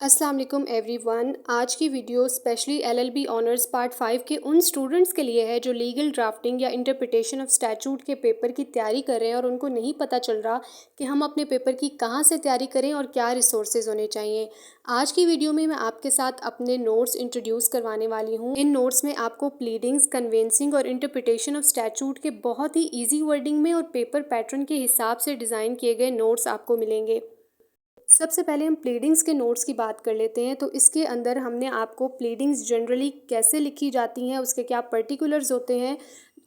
अस्सलाम वालेकुम एवरीवन। आज की video specially LLB honours part 5 के उन स्टूडेंट्स के लिए है जो लीगल ड्राफ्टिंग या इंटरप्रिटेशन ऑफ स्टैट्यूट के पेपर की तैयारी कर रहे हैं और उनको नहीं पता चल रहा कि हम अपने पेपर की कहाँ से तैयारी करें और क्या रिसोर्सेज होने चाहिए। आज की वीडियो में मैं आपके साथ अपने नोट्स इंट्रोड्यूस करवाने वाली हूँ। इन नोट्स में आपको प्लीडिंग्स, कन्वेंसिंग और इंटरप्रिटेशन ऑफ स्टैट्यूट के बहुत ही ईजी वर्डिंग में और पेपर पैटर्न के हिसाब से डिज़ाइन किए गए नोट्स आपको मिलेंगे। सबसे पहले हम प्लीडिंग्स के नोट्स की बात कर लेते हैं। तो इसके अंदर हमने आपको प्लीडिंग्स जनरली कैसे लिखी जाती हैं, उसके क्या पर्टिकुलर्स होते हैं,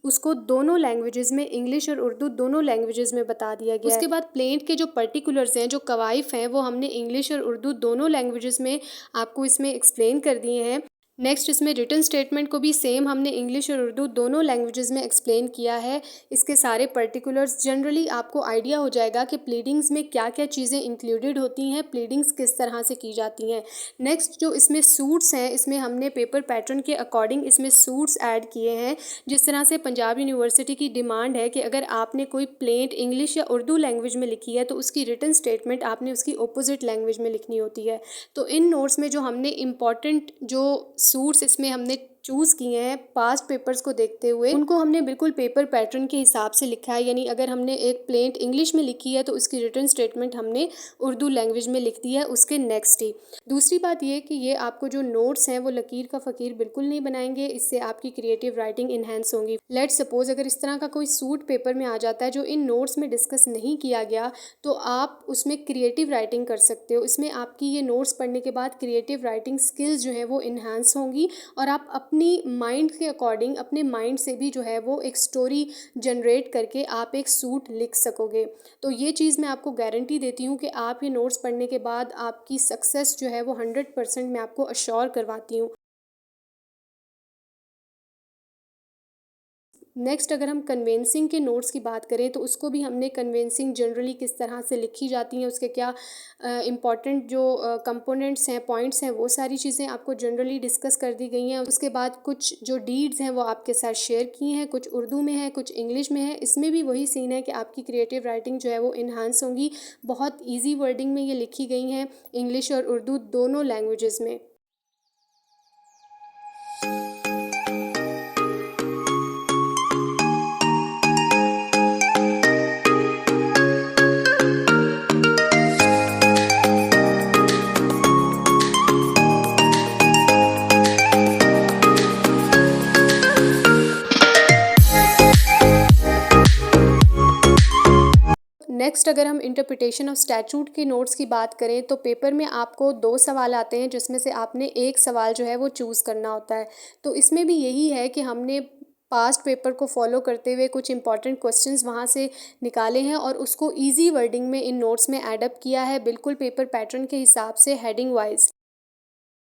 उसको दोनों लैंग्वेजेस में, इंग्लिश और उर्दू दोनों लैंग्वेजेस में बता दिया गया है। उसके बाद प्लेंट के जो पर्टिकुलर्स हैं, जो कवाइफ हैं, वो हमने इंग्लिश और उर्दू दोनों लैंग्वेजेस में आपको इसमें एक्सप्लेन कर दिए हैं। नेक्स्ट इसमें रिटन स्टेटमेंट को भी सेम हमने इंग्लिश और उर्दू दोनों लैंग्वेजेस में एक्सप्लेन किया है। इसके सारे पर्टिकुलर्स जनरली आपको आइडिया हो जाएगा कि प्लीडिंग्स में क्या क्या चीज़ें इंक्लूडेड होती हैं, प्लीडिंग्स किस तरह से की जाती हैं। नेक्स्ट जो इसमें सूट्स हैं, इसमें हमने पेपर पैटर्न के अकॉर्डिंग इसमें सूट्स ऐड किए हैं। जिस तरह से पंजाब यूनिवर्सिटी की डिमांड है कि अगर आपने कोई प्लेंट इंग्लिश या उर्दू लैंग्वेज में लिखी है तो उसकी रिटन स्टेटमेंट आपने उसकी अपोजिट लैंग्वेज में लिखनी होती है। तो इन नोट्स में जो हमने इम्पॉर्टेंट जो सूट्स इसमें हमने चूज़ किए हैं पास्ट पेपर्स को देखते हुए, उनको हमने बिल्कुल पेपर पैटर्न के हिसाब से लिखा है। यानी अगर हमने एक प्लेंट इंग्लिश में लिखी है तो उसकी रिटन स्टेटमेंट हमने उर्दू लैंग्वेज में लिख दी है उसके नेक्स्ट ही। दूसरी बात ये कि ये आपको जो नोट्स हैं वो लकीर का फ़कीर बिल्कुल नहीं बनाएंगे, इससे आपकी क्रिएटिव राइटिंग इन्हेंस होंगी। लेट सपोज अगर इस तरह का कोई सूट पेपर में आ जाता है जो इन नोट्स में डिस्कस नहीं किया गया, तो आप उसमें क्रिएटिव राइटिंग कर सकते हो। इसमें आपकी ये नोट्स पढ़ने के बाद क्रिएटिव राइटिंग स्किल्स जो है वो इन्हांस होंगी और आप अपनी माइंड के अकॉर्डिंग, अपने माइंड से भी जो है वो एक स्टोरी जनरेट करके आप एक सूट लिख सकोगे। तो ये चीज़ मैं आपको गारंटी देती हूँ कि आप ये नोट्स पढ़ने के बाद आपकी सक्सेस जो है वो 100% मैं आपको अश्योर करवाती हूँ। नेक्स्ट अगर हम कन्वेंसिंग के नोट्स की बात करें तो उसको भी हमने कन्वेंसिंग जनरली किस तरह से लिखी जाती हैं, उसके क्या इम्पॉर्टेंट जो कंपोनेंट्स हैं, पॉइंट्स हैं, वो सारी चीज़ें आपको जनरली डिस्कस कर दी गई हैं। उसके बाद कुछ जो डीड्स हैं वो आपके साथ शेयर किए हैं, कुछ उर्दू में है, कुछ इंग्लिश में है। इसमें भी वही सीन है कि आपकी क्रिएटिव राइटिंग जो है वो इन्हांस होंगी। बहुत ईजी वर्डिंग में ये लिखी गई हैं, इंग्लिश और उर्दू दोनों लैंग्वेजेस में। नेक्स्ट अगर हम इंटरप्रिटेशन ऑफ स्टैट्यूट के नोट्स की बात करें तो पेपर में आपको 2 सवाल आते हैं जिसमें से आपने एक सवाल जो है वो चूज़ करना होता है। तो इसमें भी यही है कि हमने पास्ट पेपर को फॉलो करते हुए कुछ इंपॉर्टेंट क्वेश्चंस वहाँ से निकाले हैं और उसको इजी वर्डिंग में इन नोट्स में ऐड अप किया है, बिल्कुल पेपर पैटर्न के हिसाब से हेडिंग वाइज।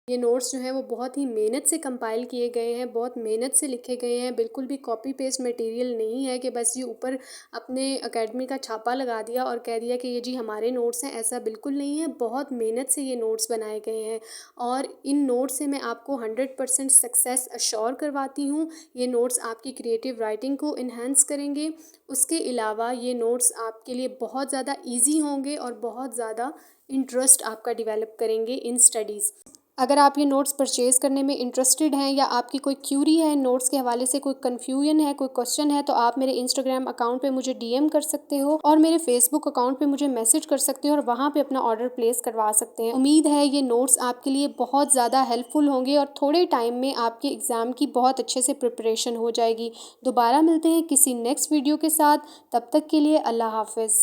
ये नोट्स जो हैं वो बहुत ही मेहनत से कंपाइल किए गए हैं, बहुत मेहनत से लिखे गए हैं। बिल्कुल भी कॉपी पेस्ट मटेरियल नहीं है कि बस ये ऊपर अपने एकेडमी का छापा लगा दिया और कह दिया कि ये जी हमारे नोट्स हैं, ऐसा बिल्कुल नहीं है। बहुत मेहनत से ये नोट्स बनाए गए हैं और इन नोट्स से मैं आपको 100% सक्सेस अश्योर करवाती हूँ। ये नोट्स आपकी क्रिएटिव राइटिंग को इन्हांस करेंगे। उसके अलावा ये नोट्स आपके लिए बहुत ज़्यादा ईजी होंगे और बहुत ज़्यादा इंटरेस्ट आपका डेवलप करेंगे इन स्टडीज़। अगर आप ये नोट्स परचेज़ करने में इंटरेस्टेड हैं या आपकी कोई क्यूरी है नोट्स के हवाले से, कोई कन्फ्यूजन है, कोई क्वेश्चन है, तो आप मेरे इंस्टाग्राम अकाउंट पे मुझे डीएम कर सकते हो और मेरे फेसबुक अकाउंट पे मुझे मैसेज कर सकते हो और वहाँ पे अपना ऑर्डर प्लेस करवा सकते हैं। उम्मीद है ये नोट्स आपके लिए बहुत ज़्यादा हेल्पफुल होंगे और थोड़े टाइम में आपके एग्ज़ाम की बहुत अच्छे से प्रिपरेशन हो जाएगी। दोबारा मिलते हैं किसी नेक्स्ट वीडियो के साथ, तब तक के लिए अल्लाह हाफिज़।